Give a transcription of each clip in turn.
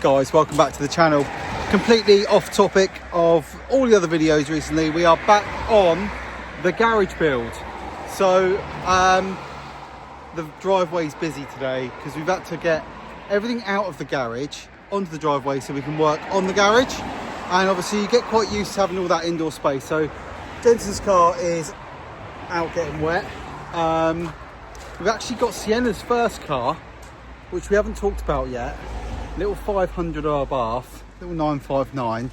guys, welcome back to the channel. Completely off topic of all the other videos recently, we are back on the garage build. So the driveway's busy today because we've had to get everything out of the garage onto the driveway so we can work on the garage, and obviously you get quite used to having all that indoor space. So Jensen's car is out getting wet. We've actually got Sienna's first car, which we haven't talked about yet. Little 500R bath, little 959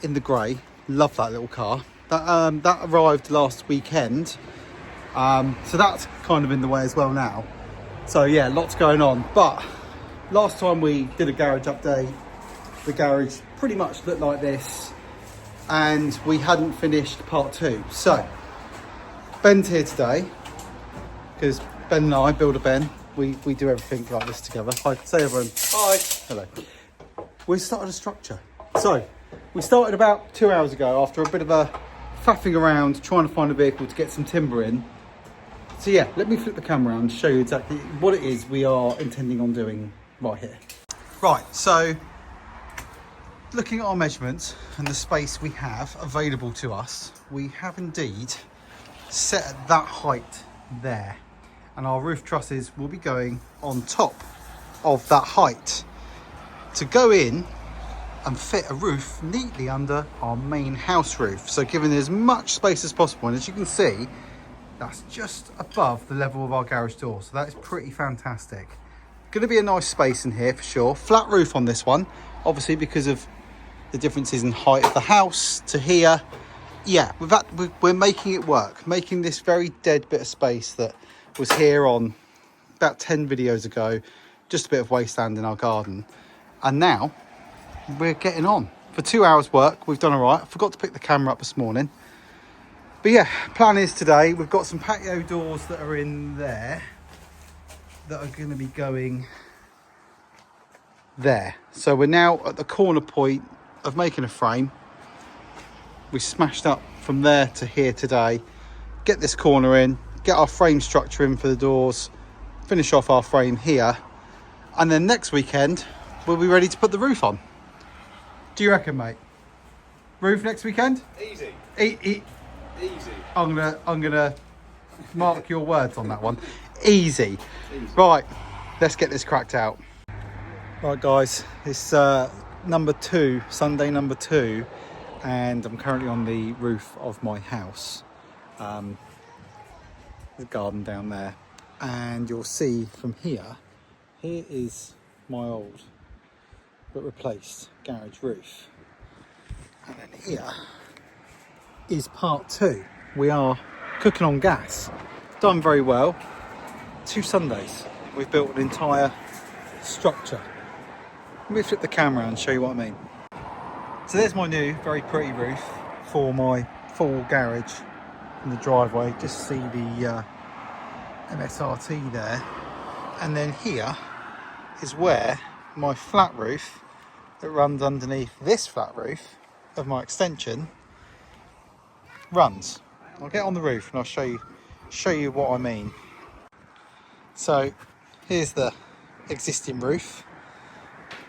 in the grey. Love that little car. That arrived last weekend, so that's kind of in the way as well now. So yeah, lots going on. But last time we did a garage update, the garage pretty much looked like this, and we hadn't finished part 2. So Ben's here today because Ben and I, Builder Ben, we do everything like this together. Hi, say everyone. Hi. Hello. We started a structure. So we started about 2 hours ago after a bit of a faffing around trying to find a vehicle to get some timber in. So yeah, let me flip the camera around and show you exactly what it is we are intending on doing right here. Right, so looking at our measurements and the space we have available to us, we have indeed set at that height there. And our roof trusses will be going on top of that height to go in and fit a roof neatly under our main house roof. So giving as much space as possible, and as you can see, that's just above the level of our garage door. So that is pretty fantastic. Going to be a nice space in here for sure. Flat roof on this one, obviously because of the differences in height of the house to here. Yeah, we're making it work, making this very dead bit of space that was here on about 10 videos ago, just a bit of wasteland in our garden. And now we're getting on. For 2 hours work, we've done all right. I forgot to pick the camera up this morning. But yeah, plan is today, we've got some patio doors that are in there that are going to be going there. So we're now at the corner point of making a frame. We smashed up from there to here today, get this corner in, get our frame structure in for the doors, finish off our frame here, and then next weekend we'll be ready to put the roof on. Do you reckon, mate? Roof next weekend? Easy. Easy. I'm gonna mark your words on that one. Easy. Right, let's get this cracked out. Right guys, it's number 2, Sunday number 2, and I'm currently on the roof of my house. The garden down there, and you'll see from here is my old but replaced garage roof, and then here is part 2. We are cooking on gas, done very well. 2 Sundays we've built an entire structure. Let me flip the camera and show you what I mean. So there's my new very pretty roof for my full garage in the driveway. Just see the MSRT there, and then here is where my flat roof that runs underneath this flat roof of my extension runs. I'll get on the roof and I'll show you what I mean. So here's the existing roof,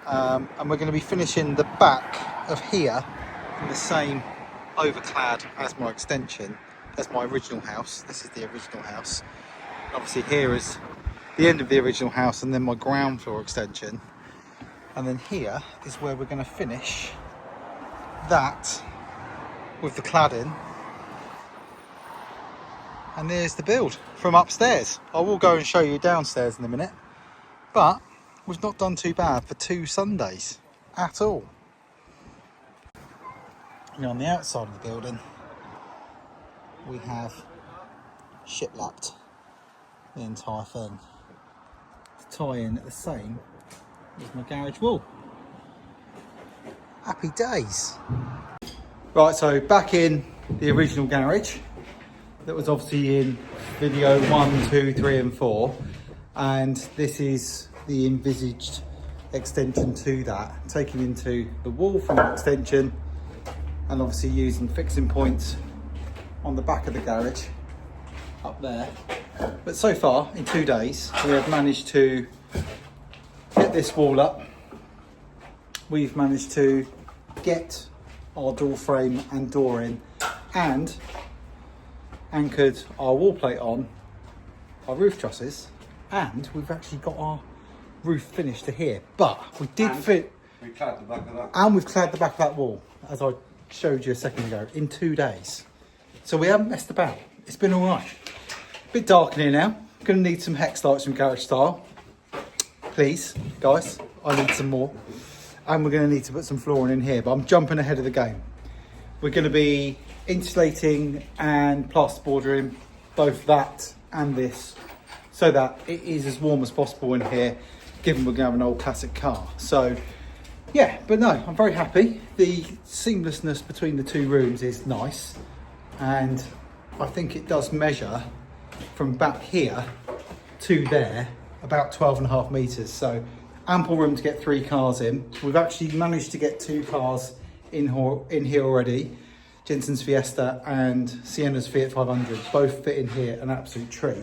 and we're going to be finishing the back of here in the same overclad as my extension, as my original house. This is the original house. Obviously here is the end of the original house, and then my ground floor extension, and then here is where we're going to finish that with the cladding, and there's the build from upstairs. I will go and show you downstairs in a minute, but we've not done too bad for 2 Sundays at all. And on the outside of the building we have shiplapped the entire thing to tie in at the same as my garage wall. Happy days. Right, so back in the original garage that was obviously in video 1, 2, 3 and 4, and this is the envisaged extension to that, taking into the wall from the extension and obviously using fixing points on the back of the garage up there. But so far in 2 days we have managed to get this wall up we've managed to get our door frame and door in and anchored our wall plate on our roof trusses, and we've actually got our roof finished to here. But we did fit. We clad the back of that. And we've clad the back of that wall, as I showed you a second ago, in 2 days. So we haven't messed about. It's been all right. Bit dark in here now. Going to need some hex lights from Garage Style. Please, guys, I need some more. And we're going to need to put some flooring in here, but I'm jumping ahead of the game. We're going to be insulating and plasterboarding both that and this, so that it is as warm as possible in here, given we're going to have an old classic car. So yeah, but no, I'm very happy. The seamlessness between the two rooms is nice, and I think it does measure from back here to there about 12.5 meters, so ample room to get 3 cars in. We've actually managed to get 2 cars in here already. Jensen's Fiesta and Sienna's Fiat 500 both fit in here, an absolute treat.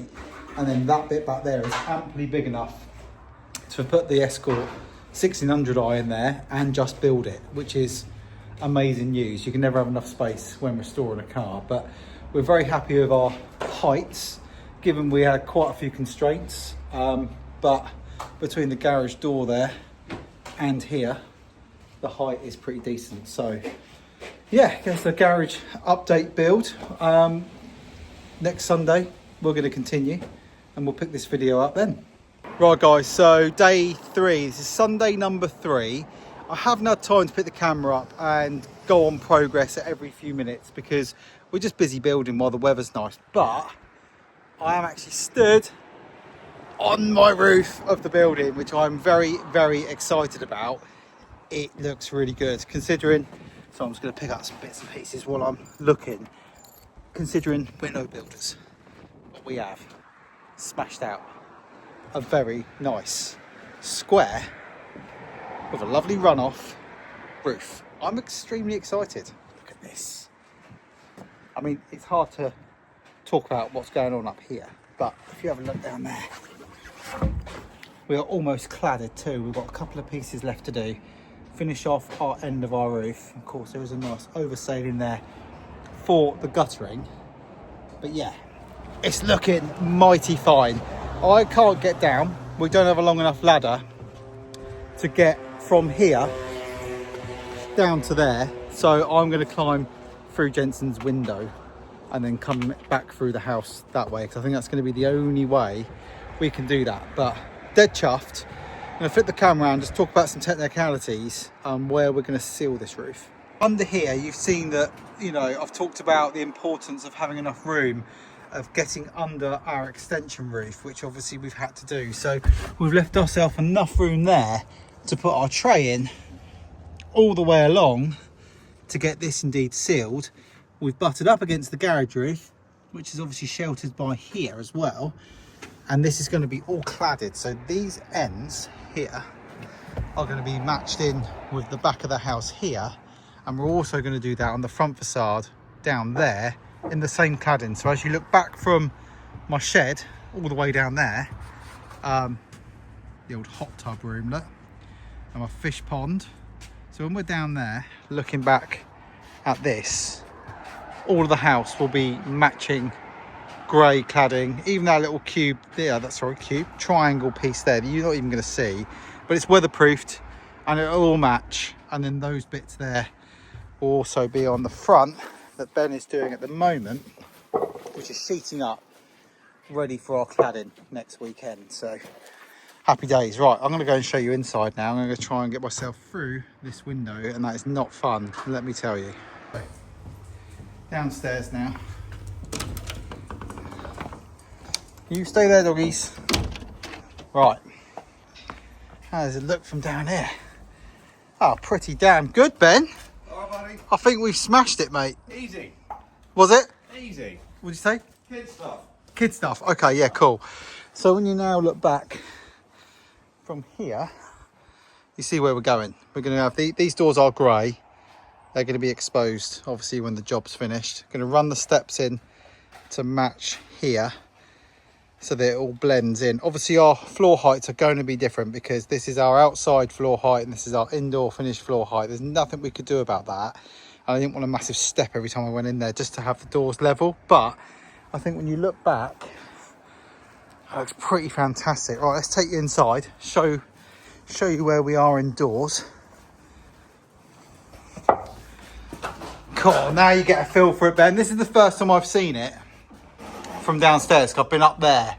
And then that bit back there is amply big enough to put the Escort 1600i in there and just build it, which is amazing news. You can never have enough space when restoring a car, but we're very happy with our heights, given we had quite a few constraints. But between the garage door there and here, the height is pretty decent. So yeah, there's the garage update build. Next Sunday we're going to continue, and we'll pick this video up then. Right guys, so day 3, this is Sunday number 3. I haven't had time to pick the camera up and go on progress at every few minutes because we're just busy building while the weather's nice, but I am actually stood on my roof of the building, which I'm very, very excited about. It looks really good considering, so I'm just going to pick up some bits and pieces while I'm looking, considering we're no builders, but we have smashed out a very nice square with a lovely runoff roof. I'm extremely excited. Look at this. I mean, it's hard to talk about what's going on up here, but if you have a look down there, we are almost cladded too. We've got a couple of pieces left to do. Finish off our end of our roof. Of course, there is a nice oversailing there for the guttering, but yeah, it's looking mighty fine. I can't get down. We don't have a long enough ladder to get from here down to there, so I'm going to climb through Jensen's window and then come back through the house that way, because I think that's going to be the only way we can do that. But dead chuffed. I'm going to flip the camera around, just talk about some technicalities where we're going to seal this roof. Under here you've seen that, you know, I've talked about the importance of having enough room of getting under our extension roof, which obviously we've had to do. So we've left ourselves enough room there to put our tray in all the way along to get this indeed sealed. We've butted up against the garage roof, which is obviously sheltered by here as well, and this is going to be all cladded. So these ends here are going to be matched in with the back of the house here, and we're also going to do that on the front facade down there in the same cladding. So as you look back from my shed all the way down there, the old hot tub room, look, and my fish pond. So when we're down there looking back at this, all of the house will be matching grey cladding. Even that little cube there, that's right, cube triangle piece there that you're not even going to see, but it's weatherproofed and it'll all match. And then those bits there will also be on the front that Ben is doing at the moment, which is sheeting up, ready for our cladding next weekend. So happy days. Right, I'm going to go and show you inside now. I'm going to try and get myself through this window, and that is not fun, let me tell you. Downstairs now. You stay there, doggies. Right, how does it look from down here? Oh, pretty damn good, Ben. Buddy. I think we've smashed it, mate. Easy. Was it? Easy. What'd you say? Kid stuff. Kid stuff. Okay, yeah, cool. So when you now look back from here, you see where we're going. We're going to have these doors are grey. They're going to be exposed, obviously, when the job's finished. Going to run the steps in to match here. so that it all blends in. Obviously our floor heights are going to be different because this is our outside floor height and this is our indoor finished floor height. There's nothing we could do about that. And I didn't want a massive step every time I went in there just to have the doors level. But I think when you look back, it looks pretty fantastic. Right, let's take you inside, show you where we are indoors. Cool, now you get a feel for it, Ben. This is the first time I've seen it from downstairs. I've been up there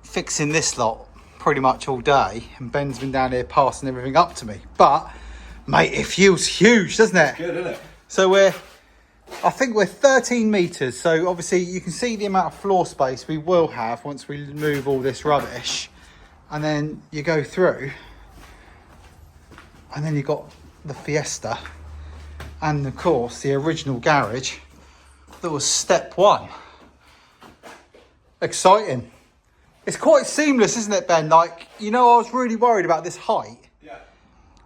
fixing this lot pretty much all day, and Ben's been down here passing everything up to me. But mate, it feels huge, doesn't it? It's good, isn't it? So I think we're 13 meters. So obviously you can see the amount of floor space we will have once we move all this rubbish, and then you go through, and then you've got the Fiesta, and of course the original garage that was step one. Exciting. It's quite seamless, isn't it, Ben? Like, you know, I was really worried about this height. Yeah.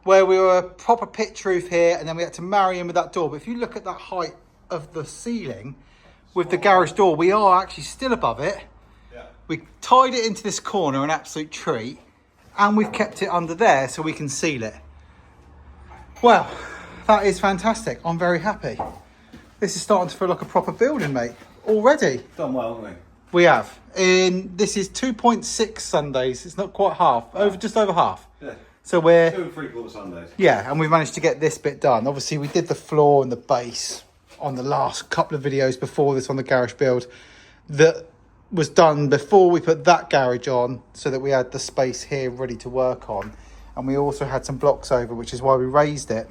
Where we were a proper pitch roof here, and then we had to marry in with that door. But if you look at that height of the ceiling with the garage door, we are actually still above it. Yeah. We tied it into this corner, an absolute treat, and we've kept it under there so we can seal it. Well, that is fantastic. I'm very happy. This is starting to feel like a proper building, mate. Already. Done well, haven't we? We have. This is 2.6 Sundays. It's not quite half. Just over half. Yeah. So we're 2 3/4 Sundays. yeah, and we've managed to get this bit done. Obviously, we did the floor and the base on the last couple of videos before this on the garage build. That was done before we put that garage on, so that we had the space here ready to work on. And we also had some blocks over, which is why we raised it.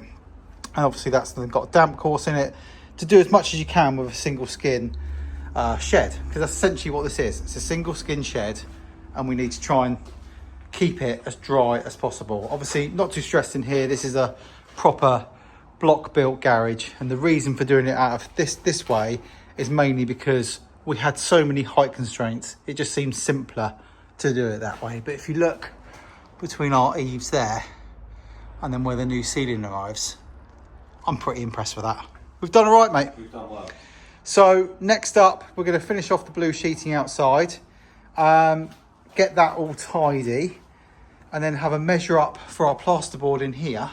And obviously that's then got a damp course in it to do as much as you can with a single skin shed, because that's essentially what this is. It's a single skin shed, and we need to try and keep it as dry as possible. Obviously not too stressed in here. This is a proper block built garage, and the reason for doing it out of this way is mainly because we had so many height constraints. It just seems simpler to do it that way. But if you look between our eaves there and then where the new ceiling arrives, I'm pretty impressed with that. We've done all right, mate. We've done well. So next up, we're going to finish off the blue sheeting outside, get that all tidy, and then have a measure up for our plasterboard in here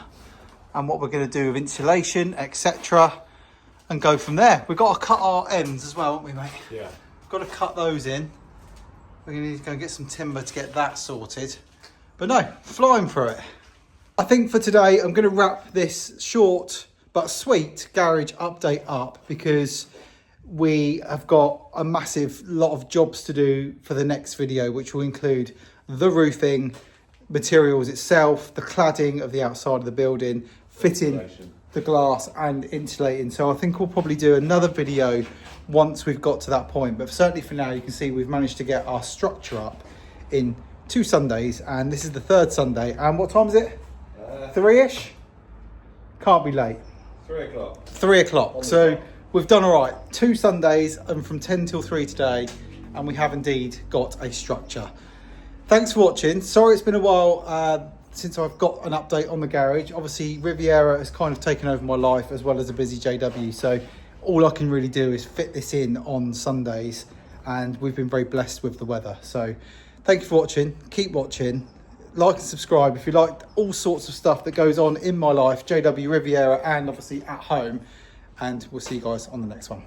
and what we're going to do with insulation, etc., and go from there. We've got to cut our ends as well, haven't we, mate? Yeah. Got to cut those in. We're going to need to go and get some timber to get that sorted. But no, flying through it. I think for today, I'm going to wrap this short but sweet garage update up, because we have got a massive lot of jobs to do for the next video, which will include the roofing, materials itself, the cladding of the outside of the building, fitting the glass and insulating. So I think we'll probably do another video once we've got to that point. But certainly for now, you can see we've managed to get our structure up in 2 Sundays, and this is the 3rd Sunday. And what time is it? 3ish? Can't be late. 3 o'clock. 3 o'clock. So we've done all right. 2 Sundays, and from 10 till 3 today, and we have indeed got a structure. Thanks for watching. Sorry it's been a while since I've got an update on the garage. Obviously Riviera has kind of taken over my life, as well as a busy JW, so all I can really do is fit this in on Sundays, and we've been very blessed with the weather. So thank you for watching. Keep watching. Like and subscribe if you like all sorts of stuff that goes on in my life, JW, Riviera, and obviously at home. And we'll see you guys on the next one.